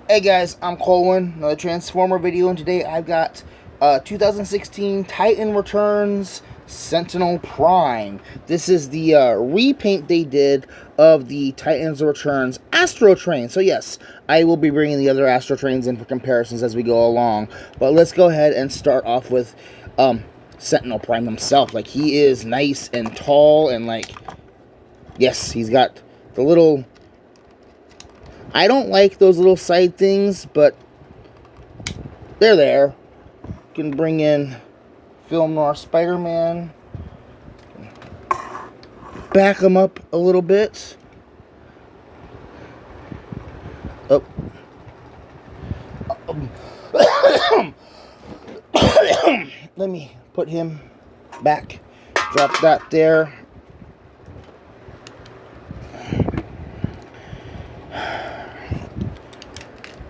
Hey guys, I'm Colwen, another Transformer video, and today I've got 2016 Titan Returns Sentinel Prime. This is the repaint they did of the Titans Returns Astro Train. So yes, I will be bringing the other Astro Trains in for comparisons as we go along. But let's go ahead and start off with Sentinel Prime himself. Like, he is nice and tall, and like, yes, he's got the little... I don't like those little side things, but they're there. You can bring in Film Noir Spider-Man. Back him up a little bit. Oh. Let me put him back. Drop that there.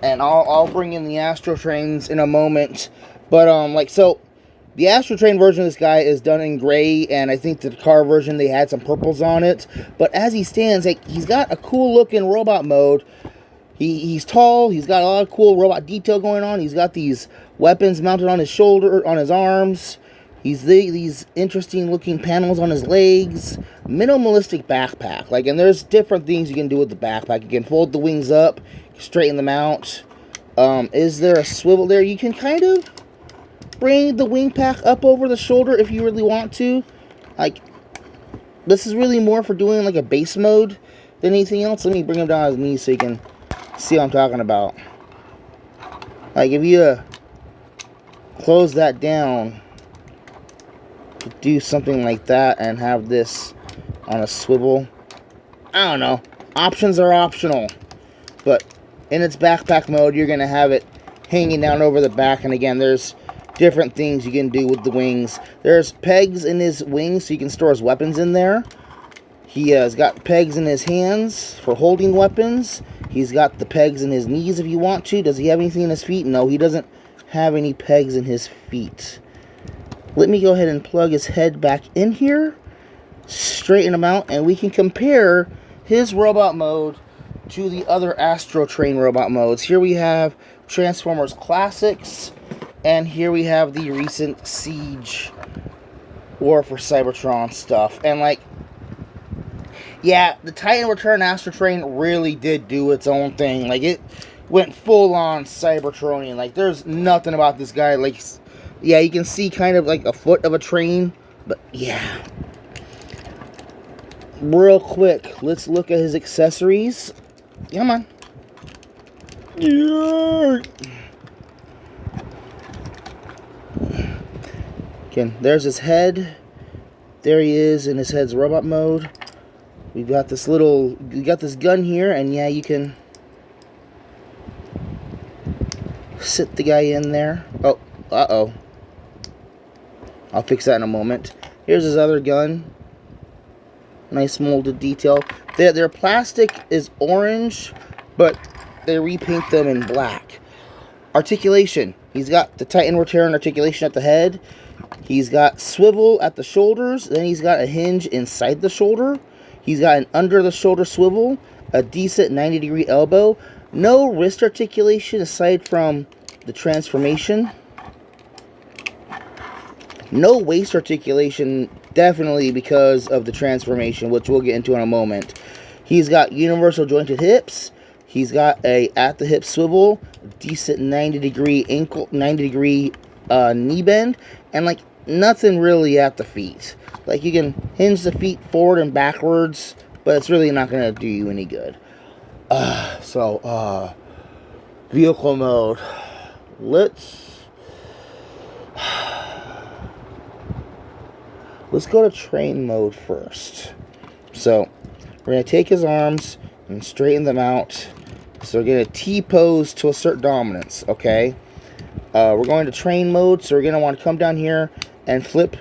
And I'll bring in the Astro Trains in a moment. But, the Astro Train version of this guy is done in gray, and I think the car version, they had some purples on it. But as he stands, like, he's got a cool-looking robot mode. He's tall, he's got a lot of cool robot detail going on. He's got these weapons mounted on his shoulder, on his arms. These interesting-looking panels on his legs. Minimalistic backpack. Like, and there's different things you can do with the backpack. You can fold the wings up, straighten them out. Is there a swivel there? You can kind of bring the wing pack up over the shoulder if you really want to. Like, this is really more for doing like a base mode than anything else. Let me bring him down on his knees so you can see what I'm talking about. Like, if you close that down, do something like that and have this on a swivel. I don't know. Options are optional. But in its backpack mode, you're going to have it hanging down over the back. And again, there's different things you can do with the wings. There's pegs in his wings so you can store his weapons in there. He has got pegs in his hands for holding weapons. He's got the pegs in his knees if you want to. Does he have anything in his feet? No, he doesn't have any pegs in his feet. Let me go ahead and plug his head back in here. Straighten him out, and we can compare his robot mode to the other Astro Train robot modes. Here we have Transformers Classics, and here we have the recent Siege War for Cybertron stuff. And like, yeah, the Titan Return Astro Train really did do its own thing. Like, it went full on Cybertronian. Like, there's nothing about this guy. Like, yeah, you can see kind of like a foot of a train, but yeah. Real quick, let's look at his accessories. Come on. Yeah. Again, there's his head. There he is in his head's robot mode. We've got this gun here, and yeah, you can sit the guy in there. Oh, uh-oh. I'll fix that in a moment. Here's his other gun. Nice molded detail. Their plastic is orange, but they repaint them in black. Articulation. He's got the Titan Return articulation at the head. He's got swivel at the shoulders. Then he's got a hinge inside the shoulder. He's got an under the shoulder swivel. A decent 90-degree elbow. No wrist articulation aside from the transformation. No waist articulation, definitely because of the transformation, which we'll get into in a moment. He's got universal jointed hips. He's got a at the hip swivel, decent 90-degree ankle, 90-degree knee bend, and like nothing really at the feet. Like, you can hinge the feet forward and backwards, but it's really not going to do you any good. Vehicle mode. Let's go to train mode first. So, we're going to take his arms and straighten them out. So we're going to T-pose to assert dominance, okay? We're going to train mode, so we're going to want to come down here and flip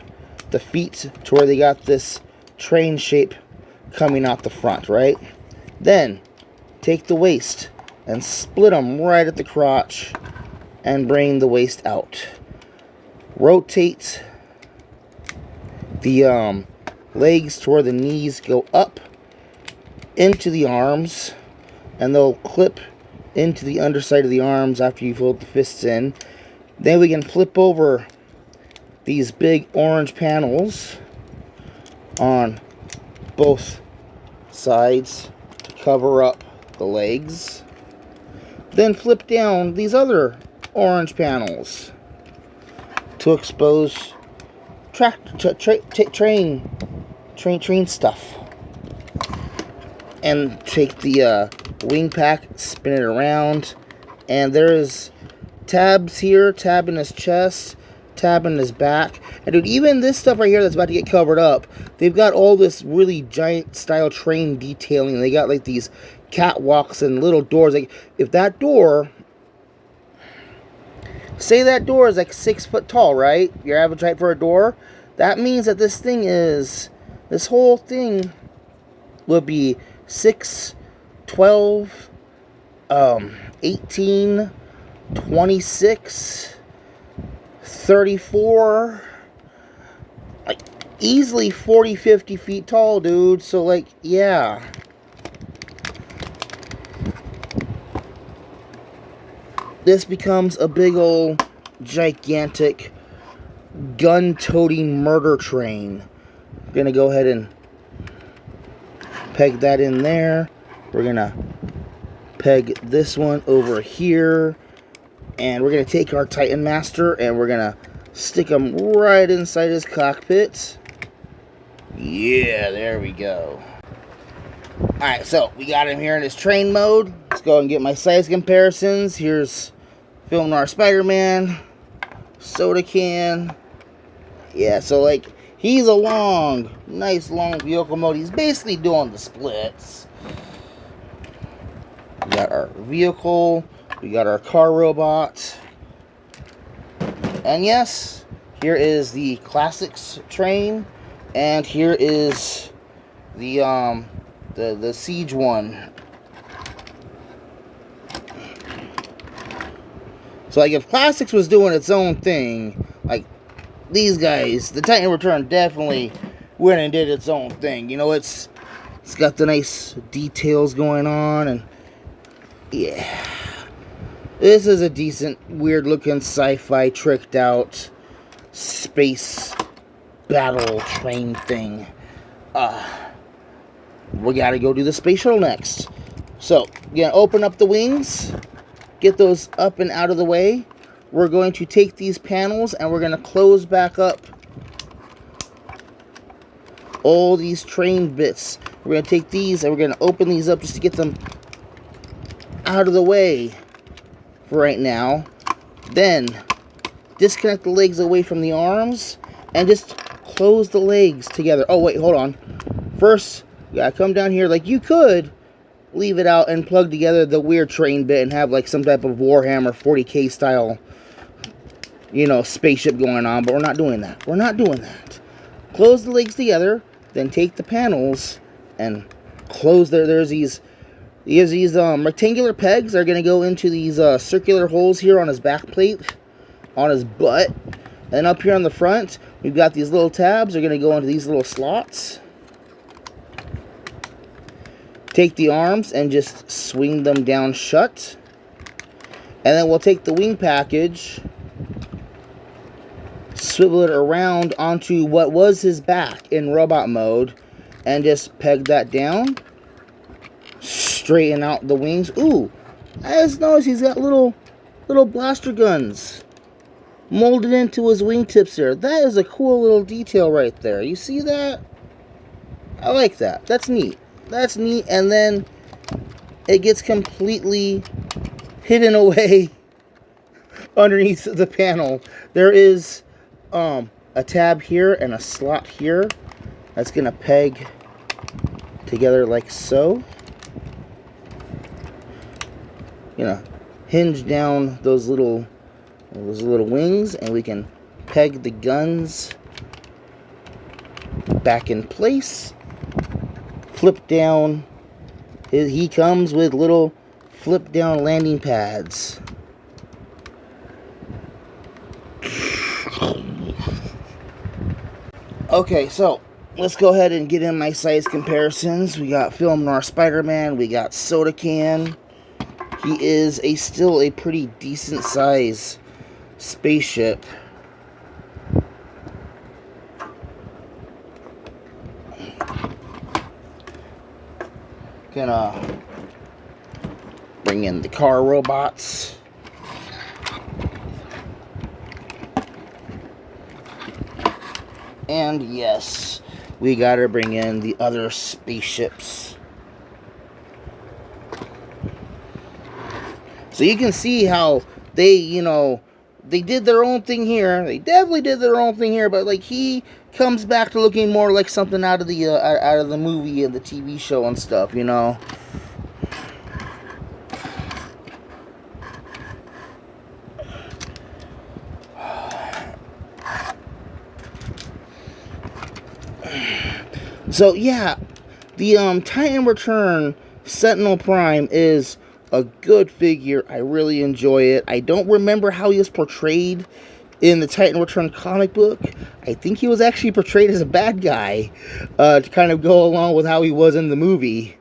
the feet to where they got this train shape coming out the front, right? Then, take the waist and split them right at the crotch and bring the waist out. Rotate the legs to where the knees go up into the arms, and they'll clip into the underside of the arms after you fold the fists in. Then we can flip over these big orange panels on both sides to cover up the legs. Then flip down these other orange panels to expose train stuff. And take the wing pack, spin it around, and there's tabs here, tab in his chest, tab in his back. And dude, even this stuff right here that's about to get covered up, they've got all this really giant style train detailing. They got like these catwalks and little doors. Like if that door, say that door is like 6 foot tall, right? Your average height for a door. That means that this whole thing would be 6, 12, 18, 26, 34, like easily 40, 50 feet tall, dude. So like, yeah. This becomes a big old gigantic gun-toting murder train. I'm gonna go ahead and peg that in there. We're gonna peg this one over here, and we're gonna take our Titan Master and we're gonna stick him right inside his cockpit. Yeah, there we go. Alright, so we got him here in his train mode. Let's go and get my size comparisons. Here's filming our Spider-Man, soda can. Yeah, so like he's a nice long vehicle mode. He's basically doing the splits. We got our vehicle. We got our car robot. And yes, here is the Classics train. And here is the Siege one. So like if Classics was doing its own thing, like these guys, the Titan Return definitely went and did its own thing. You know, it's got the nice details going on, and yeah, this is a decent, weird looking sci-fi tricked out space battle train thing. We gotta go do the space shuttle next. So, you're gonna open up the wings, get those up and out of the way. We're going to take these panels and we're going to close back up all these train bits. We're going to take these and we're going to open these up just to get them out of the way for right now. Then disconnect the legs away from the arms and just close the legs together. Oh wait, hold on. First, you gotta come down here. Like you could leave it out and plug together the weird train bit and have like some type of Warhammer 40K style, you know, spaceship going on, but we're not doing that. We're not doing that. Close the legs together, then take the panels and close there's these rectangular pegs that are going to go into these circular holes here on his back plate, on his butt. And up here on the front, we've got these little tabs. They're going to go into these little slots. Take the arms and just swing them down shut. And then we'll take the wing package, swivel it around onto what was his back in robot mode, and just peg that down. Straighten out the wings. Ooh, I just noticed he's got little blaster guns molded into his wingtips there. That is a cool little detail right there. You see that? I like that. That's neat. That's neat. And then it gets completely hidden away underneath the panel. There is a tab here and a slot here that's gonna peg together like so. You know, hinge down those little wings, and we can peg the guns back in place. Flip down. He comes with little flip down landing pads. Okay, so let's go ahead and get in my size comparisons. We got Film Noir Spider-Man. We got Soda Can. he is still a pretty decent size spaceship. Gonna bring in the car robots. And yes, we gotta bring in the other spaceships. So you can see how they, they did their own thing here. They definitely did their own thing here, but like he comes back to looking more like something out of the movie and the TV show and stuff, So yeah, the Titan Return Sentinel Prime is a good figure. I really enjoy it. I don't remember how he was portrayed in the Titan Return comic book. I think he was actually portrayed as a bad guy, to kind of go along with how he was in the movie,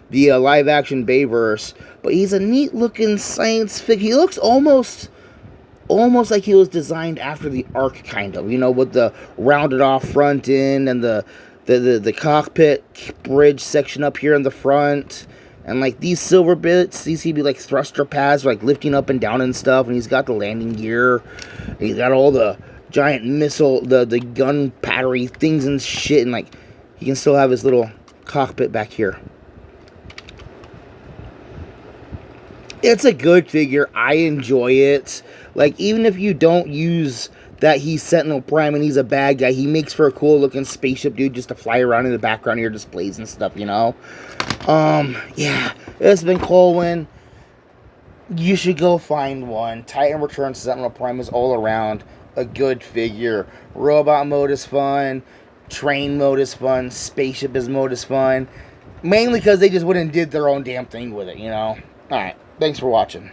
the live-action Bayverse. But he's a neat-looking science figure. He looks almost like he was designed after the Ark, kind of, with the rounded-off front end and the cockpit bridge section up here in the front. And, like, these silver bits, these seem to be, like, thruster pads, like, lifting up and down and stuff. And he's got the landing gear. And he's got all the giant missile, the gun battery things and shit. And, like, he can still have his little cockpit back here. It's a good figure. I enjoy it. Like, even if you don't use that he's Sentinel Prime and he's a bad guy, he makes for a cool looking spaceship dude just to fly around in the background of your displays and stuff, Yeah, it's been Colwen. You should go find one. Titan Return Sentinel Prime is all around a good figure. Robot mode is fun. Train mode is fun. Spaceship mode is fun. Mainly because they just went and did their own damn thing with it, Alright, thanks for watching.